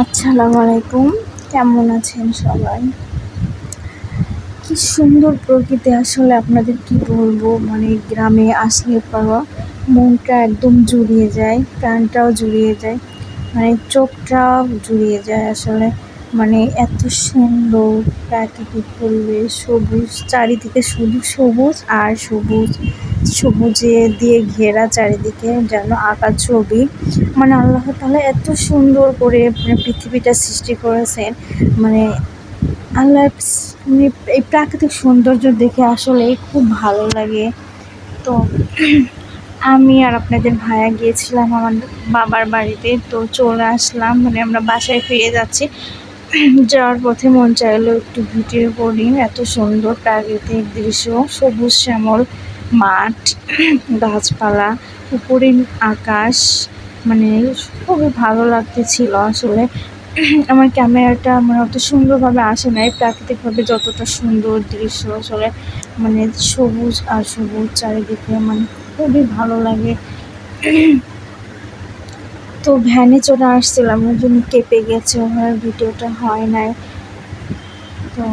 আসসালামু আলাইকুম, কেমন আছেন সবাই? কি সুন্দর প্রকৃতি, আসলে আপনাদের কি বলবো, মানে গ্রামে আসলে পাওয়া মনটা একদম জুড়িয়ে যায়, প্রাণটাও জুড়িয়ে যায়, মানে চোখটাও জুড়িয়ে যায় আসলে। মানে এত সুন্দর প্রাকৃতিক পরিবেশ, সবুজ চারিদিকে, শুধু সবুজ আর সবুজ, সবুজে দিয়ে ঘেরা চারিদিকে, যেন আঁকা ছবি। মানে আল্লাহ তাআলা এত সুন্দর করে পৃথিবীটা সৃষ্টি করেছেন। মানে আল্লাহ মানে এই প্রাকৃতিক সৌন্দর্য দেখে আসলে খুব ভালো লাগে। তো আমি আর আপনাদের ভাইয়া গিয়েছিলাম আমার বাবার বাড়িতে, তো চলে আসলাম, মানে আমরা বাসায় ফিরে যাচ্ছি। যাওয়ার পথে মন চাইলো একটু ভিডিও করি, এত সুন্দর প্রাকৃতিক দৃশ্য, সবুজ শ্যামল মাঠ, গাছপালা, উপরে আকাশ, মানে খুবই ভালো লাগতেছিল আসলে। আমার ক্যামেরাটা মানে অত সুন্দরভাবে আসে নাই, প্রাকৃতিকভাবে যতটা সুন্দর দৃশ্য আসলে, মানে সবুজ আর সবুজ চারিদিকে, মানে খুবই ভালো লাগে। তো ভ্যানে চলে আসছিলাম, ওই জন্য কেঁপে গেছে, ওখানে ভিডিওটা হয় নাই। তো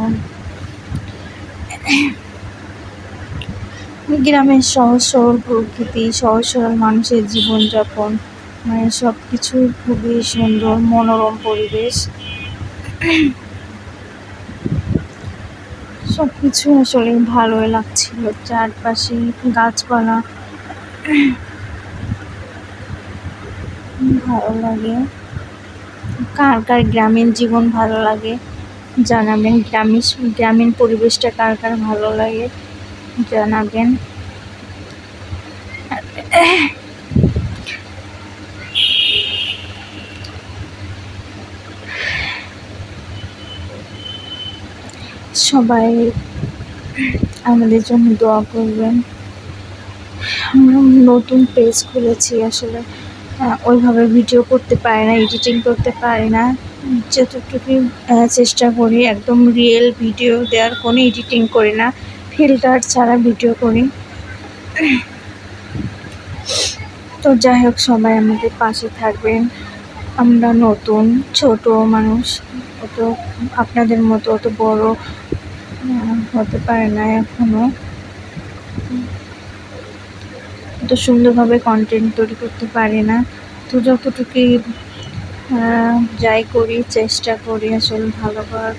গ্রামের সহজ সরল প্রকৃতি, সহজ সরল মানুষের জীবনযাপন, মানে সব কিছুই খুবই সুন্দর, মনোরম পরিবেশ, সব কিছু আসলে ভালোই লাগছিল। চারপাশে গাছপালা, ভালো লাগে। কার কার গ্রামীণ জীবন ভালো লাগে জানাবেন, গ্রামীণ পরিবেশটা কার কার ভালো লাগে জানাবেন। সবাই আমাদের জন্য দোয়া করবেন। আমরা নতুন পেজ খুলেছি আসলে, ওইভাবে ভিডিও করতে পারি না, এডিটিং করতে পারি না। যতটুকু চেষ্টা করি একদম রিয়েল ভিডিও দেওয়ার, কোনো এডিটিং করি না, ফিল্টার ছাড়া ভিডিও করি। তো যাই হোক, সবাই আমাদের পাশে থাকবেন। আমরা নতুন ছোট মানুষ, অত আপনাদের মতো অত বড় হতে পারে না এখনো, এত সুন্দরভাবে কন্টেন্ট তৈরি করতে পারি না। তো যতটুকু যাই করি, চেষ্টা করি আসলে ভালো করার।